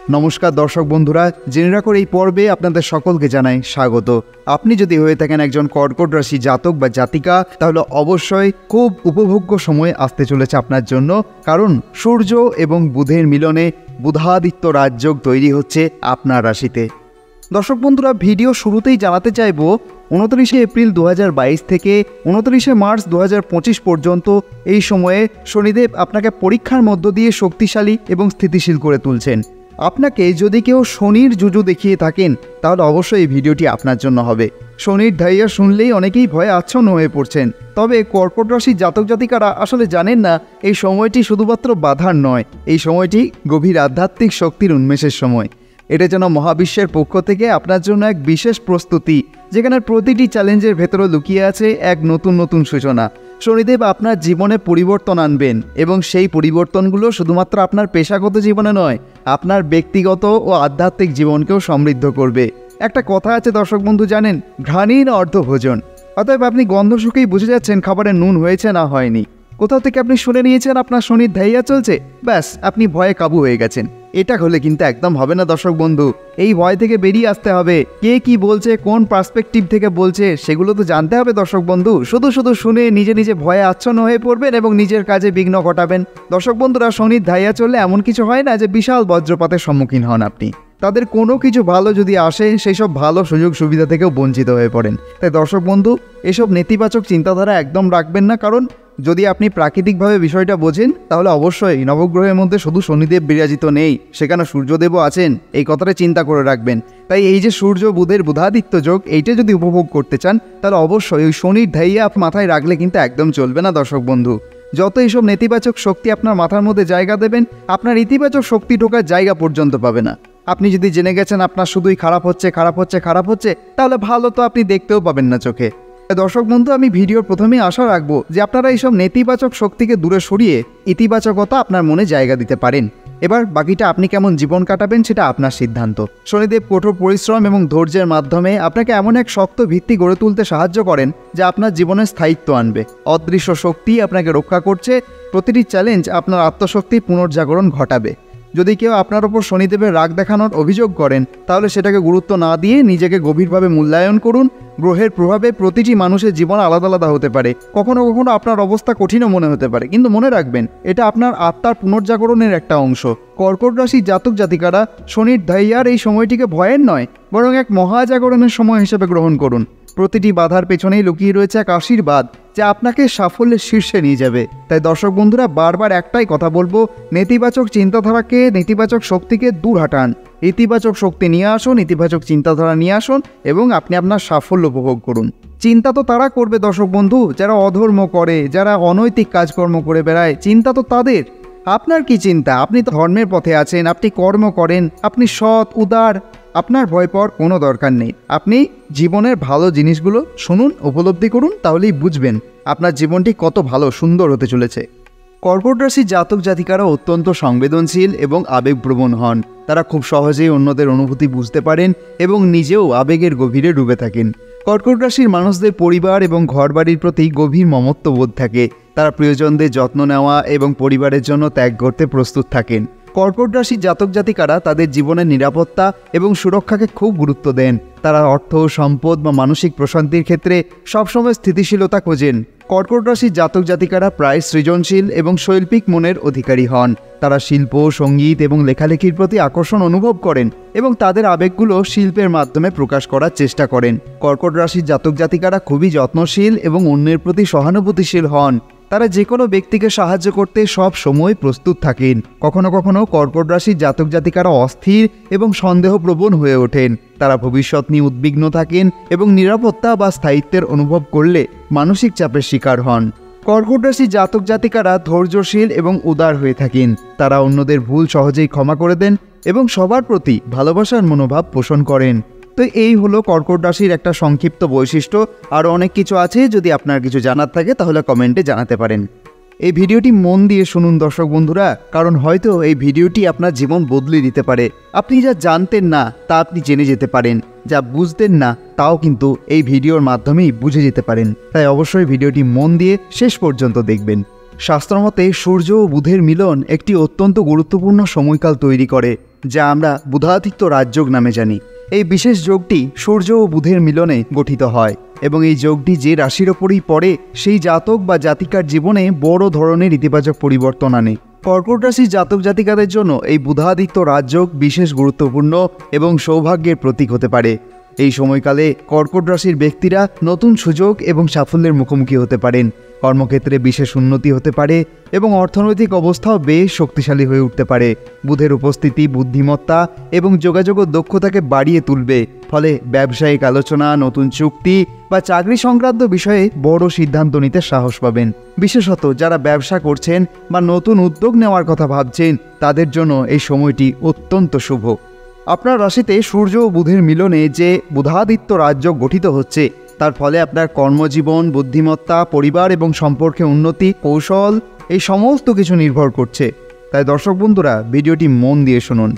নমস্কার দর্শক বন্ধুরা, জেনে রাখুন এই পর্বে আপনাদের সকলকে জানাই স্বাগত। আপনি যদি হয়ে থাকেন একজন কর্কট রাশি জাতক বা জাতিকা, তাহলে অবশ্যই খুব উপভোগ্য সময় আসতে চলেছে আপনার জন্য, কারণ সূর্য এবং বুধের মিলনে বুধাদিত্য রাজযোগ তৈরি হচ্ছে আপনার রাশিতে। দর্শক বন্ধুরা, ভিডিও শুরুতেই জানাতে চাইব 29শে এপ্রিল 2022 থেকে 29শে মার্চ 2025 পর্যন্ত এই সময়ে শনিদেব আপনাকে পরীক্ষার মধ্য দিয়ে শক্তিশালী এবং স্থিতিশীল করে তুলছেন। আপনাকে যদি কেউ শনির জুজু দেখিয়ে থাকেন, তাহলে অবশ্যই এই ভিডিওটি আপনার জন্য হবে। শনির ধাইয়া শুনলেই অনেকেই ভয়ে আচ্ছন্ন হয়ে পড়ছেন। তবে কর্কট রাশির জাতক জাতিকারা আসলে জানেন না, এই সময়টি শুধুমাত্র বাধার নয়, এই সময়টি গভীর আধ্যাত্মিক শক্তির উন্মেষের সময়। এটা যেন মহাবিশ্বের পক্ষ থেকে আপনার জন্য এক বিশেষ প্রস্তুতি, যেখানে প্রতিটি চ্যালেঞ্জের ভেতরে লুকিয়ে আছে এক নতুন নতুন সূচনা। শনিদেব আপনার জীবনে পরিবর্তন আনবেন, এবং সেই পরিবর্তনগুলো শুধুমাত্র আপনার পেশাগত জীবনে নয়, আপনার ব্যক্তিগত ও আধ্যাত্মিক জীবনকেও সমৃদ্ধ করবে। একটা কথা আছে দর্শক বন্ধু, জানেন, ঘ্রাণীর অর্ধভোজন। অতএব আপনি গন্ধ শুকেই বুঝে যাচ্ছেন খাবারে নুন হয়েছে না হয়নি। কোথাও থেকে আপনি শুনে নিয়েছেন আপনার শনির ধাইয়া চলছে, ব্যাস আপনি ভয়ে কাবু হয়ে গেছেন। এটা হলে কিন্তু একদম হবে না দর্শক বন্ধু। এই ভয় থেকে বেরিয়ে আসতে হবে। কে কি বলছে, কোন পার্সপেক্টিভ থেকে বলছে, সেগুলো তো জানতে হবে দর্শক বন্ধু। শুধু শুধু শুনে নিজে নিজে ভয়ে আচ্ছন্ন হয়ে পড়বেন এবং নিজের কাজে বিঘ্ন ঘটাবেন। দর্শক বন্ধুরা, শনির ধাইয়া চললে এমন কিছু হয় না যে বিশাল বজ্রপাতের সম্মুখীন হন আপনি। তাদের কোনো কিছু ভালো যদি আসে, সেই সব ভালো সুযোগ সুবিধা থেকেও বঞ্চিত হয়ে পড়েন। তাই দর্শক বন্ধু, এসব নেতিবাচক চিন্তাধারা একদম রাখবেন না, কারণ যদি আপনি প্রাকৃতিকভাবে বিষয়টা বোঝেন, তাহলে অবশ্যই নবগ্রহের মধ্যে শুধু শনিদেব বিরাজিত নেই, সেখানে সূর্যদেবও আছেন, এই কথাটা চিন্তা করে রাখবেন। তাই এই যে সূর্য বুধের বুধাদিত্য যোগ, এইটা যদি উপভোগ করতে চান, তাহলে অবশ্যই ওই শনির ধাইয়া মাথায় রাখলে কিন্তু একদম চলবে না দর্শক বন্ধু। যত এইসব নেতিবাচক শক্তি আপনার মাথার মধ্যে জায়গা দেবেন, আপনার ইতিবাচক শক্তি ঢোকার জায়গা পর্যন্ত পাবে না। আপনি যদি জেনে গেছেন আপনার শুধুই খারাপ হচ্ছে, তাহলে ভালো তো আপনি দেখতেও পাবেন না চোখে। দর্শক বন্ধু, আমি ভিডিওর প্রথমেই আশা রাখবো যে আপনারা এইসব নেতিবাচক শক্তিকে দূরে সরিয়ে ইতিবাচকতা আপনার মনে জায়গা দিতে পারেন। এবার বাকিটা আপনি কেমন জীবন কাটাবেন সেটা আপনার সিদ্ধান্ত। শনিদেব কঠোর পরিশ্রম এবং ধৈর্যের মাধ্যমে আপনাকে এমন এক শক্ত ভিত্তি গড়ে তুলতে সাহায্য করেন, যা আপনার জীবনে স্থায়িত্ব আনবে। অদৃশ্য শক্তি আপনাকে রক্ষা করছে, প্রতিটি চ্যালেঞ্জ আপনার আত্মশক্তির পুনর্জাগরণ ঘটাবে। যদি কেউ আপনার ওপর শনিদেবের রাগ দেখানোর অভিযোগ করেন, তাহলে সেটাকে গুরুত্ব না দিয়ে নিজেকে গভীরভাবে মূল্যায়ন করুন। গ্রহের প্রভাবে প্রতিটি মানুষের জীবন আলাদা আলাদা হতে পারে। কখনো কখনো আপনার অবস্থা কঠিনও মনে হতে পারে, কিন্তু মনে রাখবেন, এটা আপনার আত্মার পুনর্জাগরণের একটা অংশ। কর্কট রাশির জাতক জাতিকারা শনির ধাইয়ার এই সময়টিকে ভয়ের নয়, বরং এক মহাজাগরণের সময় হিসেবে গ্রহণ করুন। প্রতিটি বাধার পেছনেই লুকিয়ে রয়েছে এক আশীর্বাদ, যা আপনাকে সাফল্যের শীর্ষে নিয়ে যাবে। তাই দর্শক বন্ধুরা, বারবার একটাই কথা বলবো, নেতিবাচক চিন্তাধারাকে, নেতিবাচক শক্তিকে দূর হাঁটান। ইতিবাচক শক্তি নিয়ে আসুন, ইতিবাচক চিন্তাধারা নিয়ে আসুন, এবং আপনি আপনার সাফল্য উপভোগ করুন। চিন্তা তো তারা করবে দর্শক বন্ধু যারা অধর্ম করে, যারা অনৈতিক কাজকর্ম করে বেড়ায়। চিন্তা তো তাদের। আপনার কি চিন্তা? আপনি তো ধর্মের পথে আছেন, আপনি কর্ম করেন, আপনি সৎ উদার, আপনার ভয় পাওয়ার কোনো দরকার নেই। আপনি জীবনের ভালো জিনিসগুলো শুনুন, উপলব্ধি করুন, তাহলেই বুঝবেন আপনার জীবনটি কত ভালো সুন্দর হতে চলেছে। কর্কট রাশির জাতক জাতিকারা অত্যন্ত সংবেদনশীল এবং আবেগপ্রবণ হন। তারা খুব সহজেই অন্যদের অনুভূতি বুঝতে পারেন এবং নিজেও আবেগের গভীরে ডুবে থাকেন। কর্কট রাশির মানুষদের পরিবার এবং ঘরবাড়ির প্রতি গভীর মমত্ববোধ থাকে। তারা প্রিয়জনদের যত্ন নেওয়া এবং পরিবারের জন্য ত্যাগ করতে প্রস্তুত থাকেন। কর্কট রাশির জাতক জাতিকারা তাদের জীবনের নিরাপত্তা এবং সুরক্ষাকে খুব গুরুত্ব দেন। তারা অর্থ, সম্পদ বা মানসিক প্রশান্তির ক্ষেত্রে সবসময় স্থিতিশীলতা খোঁজেন। কর্কট রাশির জাতক জাতিকারা প্রায় সৃজনশীল এবং শৈল্পিক মনের অধিকারী হন। তারা শিল্প, সঙ্গীত এবং লেখালেখির প্রতি আকর্ষণ অনুভব করেন এবং তাদের আবেগগুলো শিল্পের মাধ্যমে প্রকাশ করার চেষ্টা করেন। কর্কট রাশির জাতক জাতিকারা খুবই যত্নশীল এবং অন্যের প্রতি সহানুভূতিশীল হন। তারা যে কোনো ব্যক্তিকে সাহায্য করতে সব সময় প্রস্তুত থাকেন। কখনো কখনো কর্কট রাশির জাতক জাতিকারা অস্থির এবং সন্দেহপ্রবণ হয়ে ওঠেন। তারা ভবিষ্যৎ নিয়ে উদ্বিগ্ন থাকেন এবং নিরাপত্তা বা স্থায়িত্বের অনুভব করলে মানসিক চাপের শিকার হন। কর্কট রাশির জাতক জাতিকারা ধৈর্যশীল এবং উদার হয়ে থাকেন। তারা অন্যদের ভুল সহজেই ক্ষমা করে দেন এবং সবার প্রতি ভালোবাসার মনোভাব পোষণ করেন। তো এই হলো কর্কট রাশির একটা সংক্ষিপ্ত বৈশিষ্ট্য। আরও অনেক কিছু আছে, যদি আপনার কিছু জানার থাকে তাহলে কমেন্টে জানাতে পারেন। এই ভিডিওটি মন দিয়ে শুনুন দর্শক বন্ধুরা, কারণ হয়তো এই ভিডিওটি আপনার জীবন বদলে দিতে পারে। আপনি যা জানতেন না তা আপনি জেনে যেতে পারেন, যা বুঝতেন না তাও কিন্তু এই ভিডিওর মাধ্যমেই বুঝে যেতে পারেন। তাই অবশ্যই ভিডিওটি মন দিয়ে শেষ পর্যন্ত দেখবেন। শাস্ত্রমতে সূর্য ও বুধের মিলন একটি অত্যন্ত গুরুত্বপূর্ণ সময়কাল তৈরি করে। যা আমরা বুধাদিত্য রাজযোগ নামে জানি। এই বিশেষ যোগটি সূর্য ও বুধের মিলনে গঠিত হয় এবং এই যোগটি যে রাশির ওপরেই পড়ে সেই জাতক বা জাতিকার জীবনে বড় ধরনের ইতিবাচক পরিবর্তন আনে। কর্কট রাশির জাতক জাতিকাদের জন্য এই বুধাদিত্য রাজযোগ বিশেষ গুরুত্বপূর্ণ এবং সৌভাগ্যের প্রতীক হতে পারে। এই সময়কালে কর্কট রাশির ব্যক্তিরা নতুন সুযোগ এবং সাফল্যের মুখোমুখি হতে পারেন। কর্মক্ষেত্রে বিশেষ উন্নতি হতে পারে এবং অর্থনৈতিক অবস্থাও বেশ শক্তিশালী হয়ে উঠতে পারে। বুধের উপস্থিতি বুদ্ধিমত্তা এবং যোগাযোগ দক্ষতাকে বাড়িয়ে তুলবে, ফলে ব্যবসায়িক আলোচনা, নতুন চুক্তি বা চাকরি সংক্রান্ত বিষয়ে বড় সিদ্ধান্ত নিতে সাহস পাবেন। বিশেষত যারা ব্যবসা করছেন বা নতুন উদ্যোগ নেওয়ার কথা ভাবছেন তাদের জন্য এই সময়টি অত্যন্ত শুভ। আপনার রাশিতে সূর্য ও বুধের মিলনে যে বুধাদিত্য রাজযোগ গঠিত হচ্ছে তার ফলে আপনার কর্মজীবন, বুদ্ধিমত্তা, পরিবার এবং সম্পর্কে উন্নতি, কৌশল এই সমস্ত কিছু নির্ভর করছে। তাই দর্শক বন্ধুরা, ভিডিওটি মন দিয়ে শুনুন।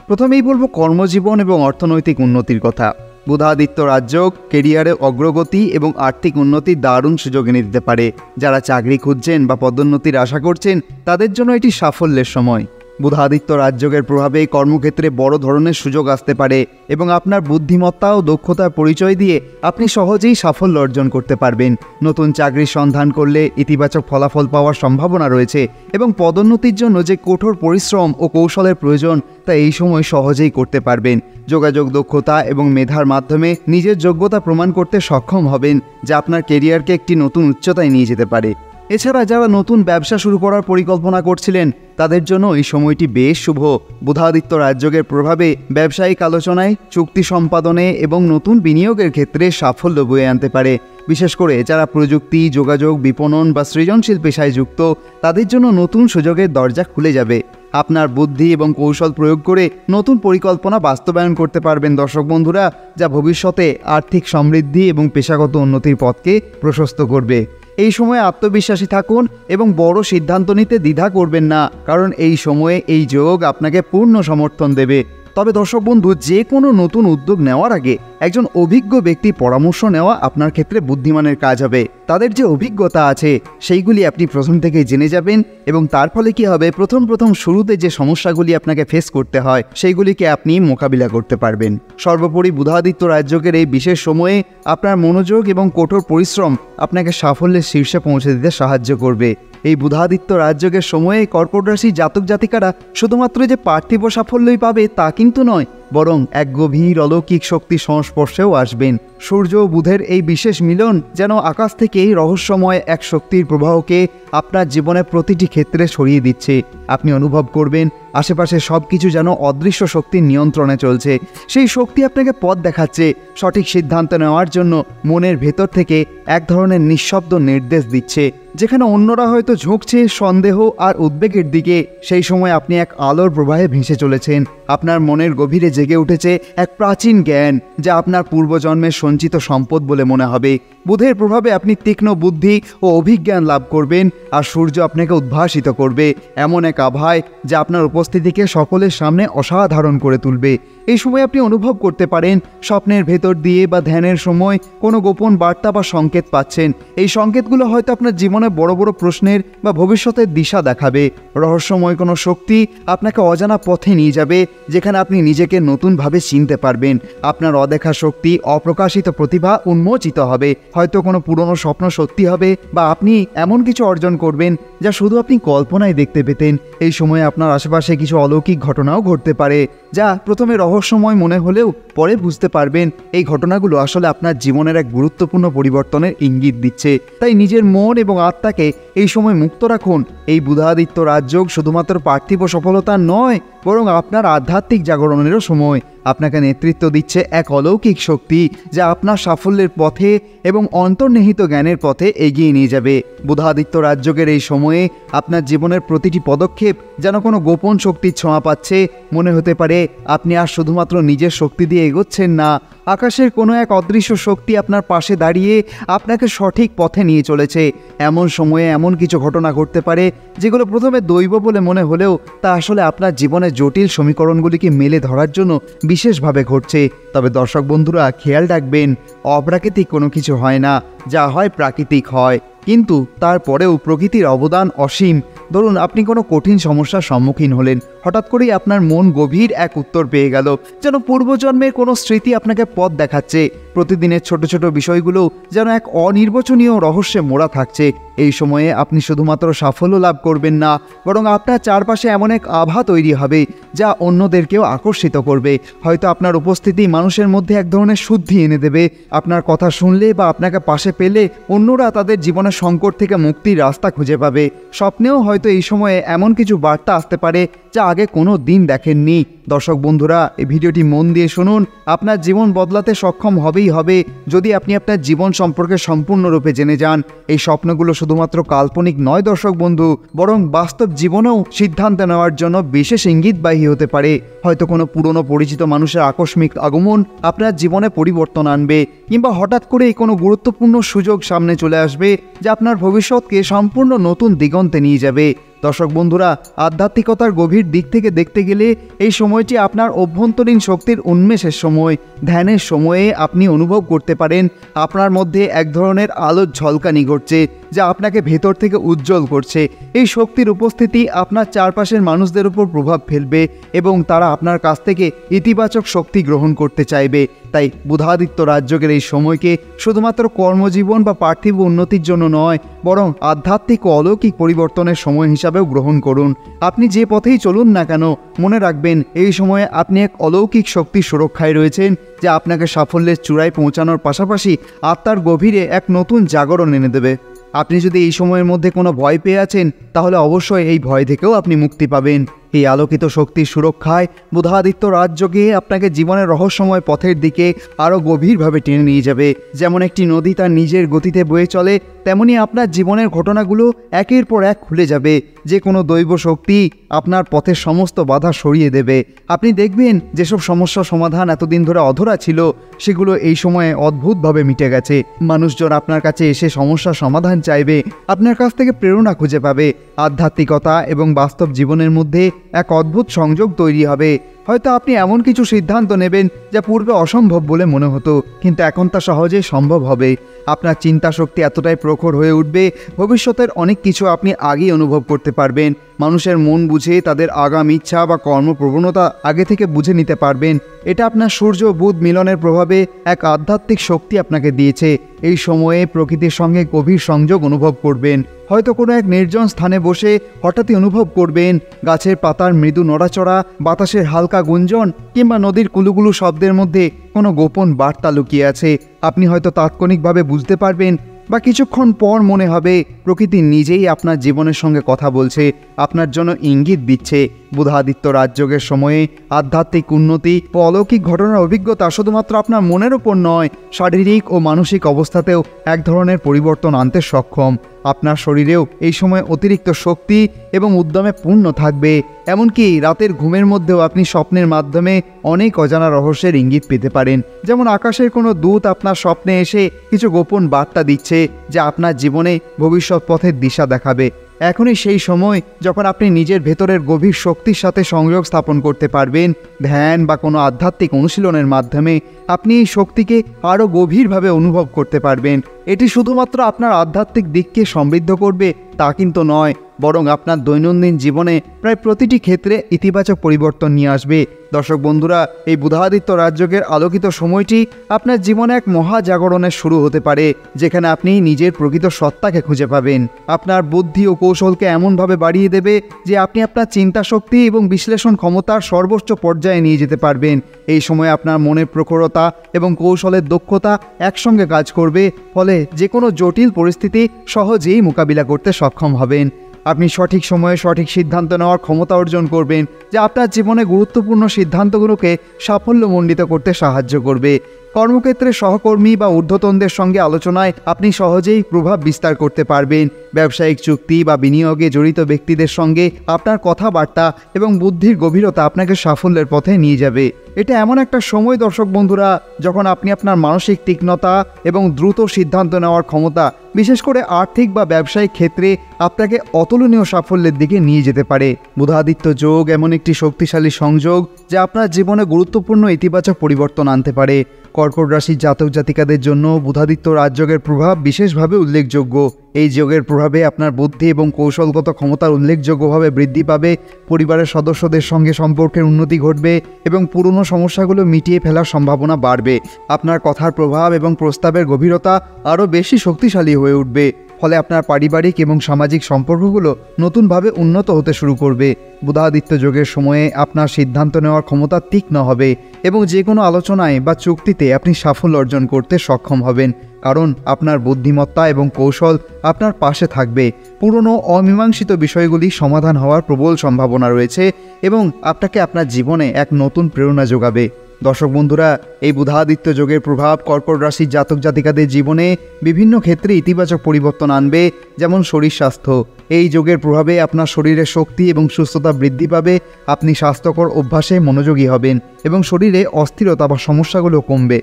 প্রথমেই বলবো কর্মজীবন এবং অর্থনৈতিক উন্নতির কথা। বুধাদিত্য রাজযোগ কেরিয়ারে অগ্রগতি এবং আর্থিক উন্নতির দারুণ সুযোগ এনে দিতে পারে। যারা চাকরি খুঁজছেন বা পদোন্নতির আশা করছেন তাদের জন্য এটি সাফল্যের সময়। বুধাদিত্য রাজযোগের প্রভাবে কর্মক্ষেত্রে বড় ধরনের সুযোগ আসতে পারে এবং আপনার বুদ্ধিমত্তা ও দক্ষতার পরিচয় দিয়ে আপনি সহজেই সাফল্য অর্জন করতে পারবেন। নতুন চাকরির সন্ধান করলে ইতিবাচক ফলাফল পাওয়ার সম্ভাবনা রয়েছে এবং পদোন্নতির জন্য যে কঠোর পরিশ্রম ও কৌশলের প্রয়োজন তা এই সময় সহজেই করতে পারবেন। যোগাযোগ দক্ষতা এবং মেধার মাধ্যমে নিজের যোগ্যতা প্রমাণ করতে সক্ষম হবেন, যা আপনার কেরিয়ারকে একটি নতুন উচ্চতায় নিয়ে যেতে পারে। এছাড়া যারা নতুন ব্যবসা শুরু করার পরিকল্পনা করছিলেন তাদের জন্য এই সময়টি বেশ শুভ। বুধাদিত্য রাজযোগের প্রভাবে ব্যবসায়িক আলোচনায়, চুক্তি সম্পাদনে এবং নতুন বিনিয়োগের ক্ষেত্রে সাফল্য বয়ে আনতে পারে। বিশেষ করে যারা প্রযুক্তি, যোগাযোগ, বিপণন বা সৃজনশীল পেশায় যুক্ত তাদের জন্য নতুন সুযোগের দরজা খুলে যাবে। আপনার বুদ্ধি এবং কৌশল প্রয়োগ করে নতুন পরিকল্পনা বাস্তবায়ন করতে পারবেন দর্শক বন্ধুরা, যা ভবিষ্যতে আর্থিক সমৃদ্ধি এবং পেশাগত উন্নতির পথকে প্রশস্ত করবে। এই সময়ে আত্মবিশ্বাসী থাকুন এবং বড় সিদ্ধান্ত নিতে দ্বিধা করবেন না, কারণ এই সময়ে এই যোগ আপনাকে পূর্ণ সমর্থন দেবে। তবে দর্শক বন্ধু, যে কোনো নতুন উদ্যোগ নেওয়ার আগে একজন অভিজ্ঞ ব্যক্তির পরামর্শ নেওয়া আপনার ক্ষেত্রে বুদ্ধিমানের কাজ হবে। তাদের যে অভিজ্ঞতা আছে সেইগুলি আপনি প্রথম থেকেই জেনে যাবেন এবং তার ফলে কি হবে, প্রথম শুরুতে যে সমস্যাগুলি আপনাকে ফেস করতে হয় সেইগুলিকে আপনি মোকাবিলা করতে পারবেন। সর্বোপরি বুধাদিত্য রাজযোগের এই বিশেষ সময়ে আপনার মনোযোগ এবং কঠোর পরিশ্রম আপনাকে সাফল্যের শীর্ষে পৌঁছে দিতে সাহায্য করবে। এই বুধাদিত্য রাজযোগের সময়ে কর্কট রাশি জাতক জাতিকারা শুধুমাত্র যে পার্থিব সাফল্যই পাবে তা কিন্তু নয়, বরং এক গভীর অলৌকিক শক্তির সংস্পর্শেও আসবেন। সূর্য ও বুধের এই বিশেষ মিলন যেন আকাশ থেকে রহস্যময় এক শক্তির প্রবাহকে আপনার জীবনের প্রতিটি ক্ষেত্রে ছড়িয়ে দিচ্ছে। আপনি অনুভব করবেন আশেপাশে সব কিছু যেন অদৃশ্য শক্তির নিয়ন্ত্রণে চলছে। সেই শক্তি আপনাকে পথ দেখাচ্ছে, সঠিক সিদ্ধান্ত নেওয়ার জন্য মনের ভেতর থেকে এক ধরনের নিঃশব্দ নির্দেশ দিচ্ছে। যেখানে অন্যরা হয়তো ঝুঁকছে সন্দেহ আর উদ্বেগের দিকে, সেই সময় আপনি এক আলোর প্রবাহে ভেসে চলেছেন। আপনার মনের গভীরে জেগে উঠেছে এক প্রাচীন জ্ঞান, যা আপনার পূর্বজন্মের সঞ্চিত সম্পদ বলে মনে হবে। বুধের প্রভাবে আপনি তীক্ষ্ণ বুদ্ধি ও অভিজ্ঞান লাভ করবেন, আর সূর্য আপনাকে উদ্ভাসিত করবে এমন এক আভায় যা আপনার উপস্থিতিকে সকলের সামনে অসাধারণ করে তুলবে। এই সময় আপনি অনুভব করতে পারেন স্বপ্নের ভেতর দিয়ে বা ধ্যানের সময় কোনো গোপন বার্তা বা সংকেত পাচ্ছেন। এই সংকেতগুলো হয়তো আপনার জীবনে বড় বড় প্রশ্নের বা ভবিষ্যতের দিশা দেখাবে। রহস্যময় কোনো শক্তি আপনাকে অজানা পথে নিয়ে যাবে, যেখানে আপনি নিজেকে নতুনভাবে চিনতে পারবেন। আপনার অদেখা শক্তি, অপ্রকাশিত প্রতিভা উন্মোচিত হবে। হয়তো কোনো পুরনো স্বপ্ন সত্যি হবে বা আপনি এমন কিছু অর্জন করবেন যা শুধু আপনি কল্পনায় দেখতে পেতেন। এই সময়ে আপনার আশেপাশে কিছু অলৌকিক ঘটনাও ঘটতে পারে, যা প্রথমে রহস্যময় মনে হলেও পরে বুঝতে পারবেন এই ঘটনাগুলো আসলে আপনার জীবনের এক গুরুত্বপূর্ণ পরিবর্তনের ইঙ্গিত দিচ্ছে। তাই নিজের মন এবং আত্মাকে এই সময় মুক্ত রাখুন। এই বুধাদিত্য রাজযোগ শুধুমাত্র পার্থিব সফলতা নয়, বরং আপনার আধ্যাত্মিক জাগরণেরও সময়। আপনাকে নেতৃত্ব দিচ্ছে এক অলৌকিক শক্তি, যা আপনার সাফল্যের পথে এবং অন্তর্নিহিত জ্ঞানের পথে এগিয়ে নিয়ে যাবে। বুধাদিত্য রাজযোগের এই সময়ে আপনার জীবনের প্রতিটি পদক্ষেপ যেন কোনো গোপন শক্তির ছোঁয়া পাচ্ছে। মনে হতে পারে আপনি আর শুধুমাত্র নিজের শক্তি দিয়ে এগোচ্ছেন না, আকাশের কোনো এক অদৃশ্য শক্তি আপনার পাশে দাঁড়িয়ে আপনাকে সঠিক পথে নিয়ে চলেছে। এমন সময়ে এমন কিছু ঘটনা ঘটতে পারে যেগুলো প্রথমে দৈব বলে মনে হলেও তা আসলে আপনার জীবনের জটিল সমীকরণগুলিকে মেলে ধরার জন্য বিশেষভাবে ঘটছে। তবে দর্শক বন্ধুরা, খেয়াল রাখবেন অপ্রাকৃতিক কোনো কিছু হয় না, যা হয় প্রাকৃতিক হয়। কিন্তু তারপরেও প্রকৃতির অবদান অসীম। ধরুন আপনি কোনো কঠিন সমস্যার সম্মুখীন হলেন, হঠাৎ করেই আপনার মন গভীর এক উত্তর পেয়ে গেল, যেন পূর্বজন্মের কোনো স্মৃতি আপনাকে পথ দেখাচ্ছে। প্রতিদিনের ছোট ছোট বিষয়গুলো যেন এক অনির্বচনীয় রহস্যে মোড়া থাকছে। এই সময়ে আপনি শুধুমাত্র সাফল্য লাভ করবেন না, বরং আপনার চারপাশে এমন এক আভা তৈরি হবে যা অন্যদেরকেও আকর্ষিত করবে। হয়তো আপনার উপস্থিতি মানুষের মধ্যে এক ধরনের শুদ্ধি এনে দেবে। আপনার কথা শুনলে বা আপনাকে পাশে পেলে অন্যরা তাদের জীবনের সংকট থেকে মুক্তির রাস্তা খুঁজে পাবে। স্বপ্নেও হয়তো এই সময়ে এমন কিছু বার্তা আসতে পারে যা আগে কোনো দিন দেখেননি। দর্শক বন্ধুরা, এই ভিডিওটি মন দিয়ে শুনুন। আপনার জীবন বদলাতে সক্ষম হবেই হবে যদি আপনি আপনার জীবন সম্পর্কে সম্পূর্ণরূপে জেনে যান। এই স্বপ্নগুলো শুধুমাত্র কাল্পনিক নয় দর্শক বন্ধু, বরং বাস্তব জীবনেও সিদ্ধান্ত নেওয়ার জন্য বিশেষ ইঙ্গিতবাহী হতে পারে। হয়তো কোনো পুরনো পরিচিত মানুষের আকস্মিক আগমন আপনার জীবনে পরিবর্তন আনবে, কিংবা হঠাৎ করেই কোনো গুরুত্বপূর্ণ সুযোগ সামনে চলে আসবে যা আপনার ভবিষ্যৎকে সম্পূর্ণ নতুন দিগন্তে নিয়ে যাবে। দর্শক বন্ধুরা, আধ্যাত্মিকতার গভীর দিক থেকে দেখতে গেলে এই সময়টি আপনার অভ্যন্তরীণ শক্তির উন্মেষের সময়। ধ্যানের সময়ে আপনি অনুভব করতে পারেন আপনার মধ্যে এক ধরনের আলোর ঝলকানি ঘটছে যা আপনাকে ভেতর থেকে উজ্জ্বল করছে। এই শক্তির উপস্থিতি আপনার চারপাশের মানুষদের উপর প্রভাব ফেলবে এবং তারা আপনার কাছ থেকে ইতিবাচক শক্তি গ্রহণ করতে চাইবে। তাই বুধাদিত্য রাজযোগের এই সময়কে শুধুমাত্র কর্মজীবন বা পার্থিব উন্নতির জন্য নয়, বরং আধ্যাত্মিক ও অলৌকিক পরিবর্তনের সময় হিসাবেও গ্রহণ করুন। আপনি যে পথেই চলুন না কেন, মনে রাখবেন এই সময়ে আপনি এক অলৌকিক শক্তির সুরক্ষায় রয়েছেন যা আপনাকে সাফল্যের চূড়ায় পৌঁছানোর পাশাপাশি আত্মার গভীরে এক নতুন জাগরণ এনে দেবে। আপনি যদি এই সময়ের মধ্যে কোনো ভয় পেয়ে আছেন, তাহলে অবশ্যই এই ভয় থেকেও আপনি মুক্তি পাবেন। এই আলোকিত শক্তির সুরক্ষায় বুধাদিত্য রাজযোগে আপনাকে জীবনের রহস্যময় পথের দিকে আরও গভীরভাবে টেনে নিয়ে যাবে। যেমন একটি নদী তার নিজের গতিতে বয়ে চলে, তেমনি আপনার জীবনের ঘটনাগুলো একের পর এক খুলে যাবে। যে কোনো দৈব শক্তি আপনার পথের সমস্ত বাধা সরিয়ে দেবে। আপনি দেখবেন যেসব সমস্যার সমাধান এতদিন ধরে অধরা ছিল, সেগুলো এই সময়ে অদ্ভুতভাবে মিটে গেছে। মানুষজন আপনার কাছে এসে সমস্যার সমাধান চাইবে, আপনার কাছ থেকে প্রেরণা খুঁজে পাবে। আধ্যাত্মিকতা এবং বাস্তব জীবনের মধ্যে এক অদ্ভুত সংযোগ তৈরি হবে। হয়তো আপনি এমন কিছু সিদ্ধান্ত নেবেন যা পূর্বে অসম্ভব বলে মনে হতো, কিন্তু এখন তা সহজেই সম্ভব হবে। আপনার চিন্তা শক্তি এতটাই প্রখর হয়ে উঠবে, ভবিষ্যতের অনেক কিছু আপনি আগেই অনুভব করতে পারবেন। মানুষের মন বুঝে তাদের আগাম ইচ্ছা বা কর্মপ্রবণতা আগে থেকে বুঝে নিতে পারবেন। এটা আপনার সূর্য বুধ মিলনের প্রভাবে এক আধ্যাত্মিক শক্তি আপনাকে দিয়েছে। এই সময়ে প্রকৃতির সঙ্গে গভীর সংযোগ অনুভব করবেন। হয়তো কোনো এক নির্জন স্থানে বসে হঠাৎই অনুভব করবেন গাছের পাতার মৃদু নড়াচড়া, বাতাসের হালকা গুঞ্জন, কিংবা নদীর কুলুকুলু শব্দের মধ্যে কোনো গোপন বার্তা লুকিয়ে আছে। আপনি হয়তো তাৎক্ষণিকভাবে বুঝতে পারবেন, বা কিছুক্ষণ পর মনে হবে প্রকৃতি নিজেই আপনার জীবনের সঙ্গে কথা বলছে, আপনার জন্য ইঙ্গিত দিচ্ছে। বুধাদিত্য রাজযোগের সময়ে আধ্যাত্মিক উন্নতি ও অলৌকিক ঘটনার অভিজ্ঞতা শুধুমাত্র আপনার মনের ওপর নয়, শারীরিক ও মানসিক অবস্থাতেও এক ধরনের পরিবর্তন আনতে সক্ষম। আপনার শরীরেও এই সময় অতিরিক্ত শক্তি এবং উদ্যমে পূর্ণ থাকবে। এমনকি রাতের ঘুমের মধ্যেও আপনি স্বপ্নের মাধ্যমে অনেক অজানা রহস্যের ইঙ্গিত পেতে পারেন। যেমন আকাশের কোনো দূত আপনার স্বপ্নে এসে কিছু গোপন বার্তা দিচ্ছে যা আপনার জীবনে ভবিষ্যৎ পথের দিশা দেখাবে। এখনই সেই সময় যখন আপনি নিজের ভেতরের গভীর শক্তির সাথে সংযোগ স্থাপন করতে পারবেন। ধ্যান বা কোনো আধ্যাত্মিক অনুশীলনের মাধ্যমে আপনি এই শক্তিকে আরও গভীরভাবে অনুভব করতে পারবেন। এটি শুধুমাত্র আপনার আধ্যাত্মিক দিককে সমৃদ্ধ করবে তা কিন্তু নয়, বরং আপনার দৈনন্দিন জীবনে প্রায় প্রতিটি ক্ষেত্রে ইতিবাচক পরিবর্তন নিয়ে আসবে। দর্শক বন্ধুরা, এই বুধাদিত্য রাজযোগের আলোকিত সময়টি আপনার জীবনে এক মহাজাগরণের শুরু হতে পারে, যেখানে আপনি নিজের প্রকৃত সত্তাকে খুঁজে পাবেন। আপনার বুদ্ধি ও কৌশলকে এমনভাবে বাড়িয়ে দেবে যে আপনি আপনার চিন্তা শক্তি এবং বিশ্লেষণ ক্ষমতার সর্বোচ্চ পর্যায়ে নিয়ে যেতে পারবেন। এই সময় আপনার মনের প্রখরতা এবং কৌশলের দক্ষতা একসঙ্গে কাজ করবে, ফলে যে কোনো জটিল পরিস্থিতি সহজেই মোকাবিলা করতে সক্ষম হবেন। আপনি সঠিক সময়ে সঠিক সিদ্ধান্ত নেওয়ার ক্ষমতা অর্জন করবেন, যা আপনার জীবনে গুরুত্বপূর্ণ সিদ্ধান্তগুলোকে সাফল্যমণ্ডিত করতে সাহায্য করবে। কর্মক্ষেত্রে সহকর্মী বা ঊর্ধ্বতনদের সঙ্গে আলোচনায় আপনি সহজেই প্রভাব বিস্তার করতে পারবেন। ব্যবসায়িক চুক্তি বা বিনিয়োগে জড়িত ব্যক্তিদের সঙ্গে আপনার কথাবার্তা এবং বুদ্ধির গভীরতা আপনাকে সাফল্যের পথে নিয়ে যাবে। এটা এমন একটা সময় দর্শক বন্ধুরা, যখন আপনি আপনার মানসিক তীক্ষ্ণতা এবং দ্রুত সিদ্ধান্ত নেওয়ার ক্ষমতা, বিশেষ করে আর্থিক বা ব্যবসায়িক ক্ষেত্রে, আপনাকে অতুলনীয় সাফল্যের দিকে নিয়ে যেতে পারে। বুধাদিত্য যোগ এমন একটি শক্তিশালী সংযোগ যা আপনার জীবনে গুরুত্বপূর্ণ ইতিবাচক পরিবর্তন আনতে পারে। কর্কট রাশির জাতক জাতিকাদের জন্য বুধাদিত্য রাজযোগের প্রভাব বিশেষভাবে উল্লেখযোগ্য। এই যোগের প্রভাবে আপনার বুদ্ধি এবং কৌশলগত ক্ষমতার উল্লেখযোগ্যভাবে বৃদ্ধি পাবে, পরিবারের সদস্যদের সঙ্গে সম্পর্কের উন্নতি ঘটবে এবং পুরনো সমস্যাগুলো মিটিয়ে ফেলার সম্ভাবনা বাড়বে। আপনার কথার প্রভাব এবং প্রস্তাবের গভীরতা আরও বেশি শক্তিশালী হয়ে উঠবে, ফলে আপনার পারিবারিক এবং সামাজিক সম্পর্কগুলো নতুনভাবে উন্নত হতে শুরু করবে। বুধাদিত্য যোগের সময়ে আপনার সিদ্ধান্ত নেওয়ার ক্ষমতা তীক্ষ্ণ হবে এবং যে কোনো আলোচনায় বা চুক্তিতে আপনি সাফল্য অর্জন করতে সক্ষম হবেন, কারণ আপনার বুদ্ধিমত্তা এবং কৌশল আপনার পাশে থাকবে। পুরনো অমীমাংসিত বিষয়গুলি সমাধান হওয়ার প্রবল সম্ভাবনা রয়েছে এবং আপনাকে আপনার জীবনে এক নতুন প্রেরণা যোগাবে। দর্শক বন্ধুরা, এই বুধাদিত্য যোগের প্রভাব কর্কট রাশির জাতক জাতিকাদের জীবনে বিভিন্ন ক্ষেত্রে ইতিবাচক পরিবর্তন আনবে, যেমন শরীর স্বাস্থ্য। এই যোগের প্রভাবে আপনার শরীরের শক্তি এবং সুস্থতা বৃদ্ধি পাবে, আপনি স্বাস্থ্যকর অভ্যাসে মনোযোগী হবেন এবং শরীরে অস্থিরতা বা সমস্যাগুলো কমবে।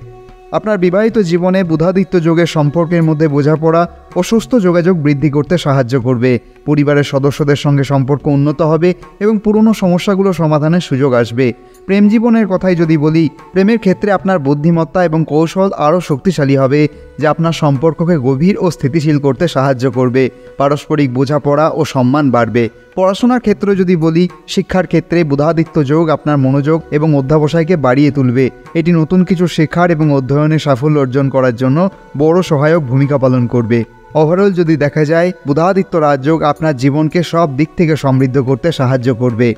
আপনার বিবাহিত জীবনে বুধাদিত্য যোগের সম্পর্কের মধ্যে বোঝাপড়া ও সুস্থ যোগাযোগ বৃদ্ধি করতে সাহায্য করবে। পরিবারের সদস্যদের সঙ্গে সম্পর্ক উন্নত হবে এবং পুরনো সমস্যাগুলো সমাধানের সুযোগ আসবে। প্রেম জীবনের কথাই যদি বলি, প্রেমের ক্ষেত্রে আপনার বুদ্ধিমত্তা এবং কৌশল আরও শক্তিশালী হবে, যা আপনার সম্পর্ককে গভীর ও স্থিতিশীল করতে সাহায্য করবে। পারস্পরিক বোঝাপড়া ও সম্মান বাড়বে। পড়াশোনার ক্ষেত্রে যদি বলি, শিক্ষার ক্ষেত্রে বুধাদিত্য যোগ আপনার মনোযোগ এবং অধ্যবসায়কে বাড়িয়ে তুলবে। এটি নতুন কিছু শেখার এবং অধ্যয়নে সাফল্য অর্জন করার জন্য বড় সহায়ক ভূমিকা পালন করবে। ওভারঅল যদি দেখা যায়, বুধাদিত্য রাজযোগ আপনার জীবনকে সব দিক থেকে সমৃদ্ধ করতে সাহায্য করবে।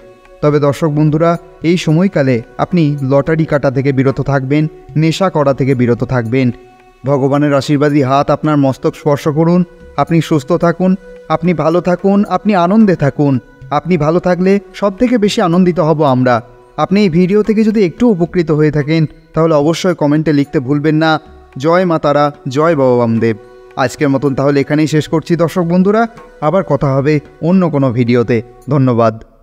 তবে দর্শক বন্ধুরা, এই সময়কালে আপনি লটারি কাটা থেকে বিরত থাকবেন, নেশা করা থেকে বিরত থাকবেন। ভগবানের আশীর্বাদী হাত আপনার মস্তক স্পর্শ করুন। আপনি সুস্থ থাকুন, আপনি ভালো থাকুন, আপনি আনন্দে থাকুন। আপনি ভালো থাকলে সবথেকে বেশি আনন্দিত হব আমরা। আপনি এই ভিডিও থেকে যদি একটু উপকৃত হয়ে থাকেন, তাহলে অবশ্যই কমেন্টে লিখতে ভুলবেন না, জয় মা তারা, জয় বাবা বামদেব। আজকের মতন তাহলে এখানেই শেষ করছি দর্শক বন্ধুরা। আবার কথা হবে অন্য কোনো ভিডিওতে। ধন্যবাদ।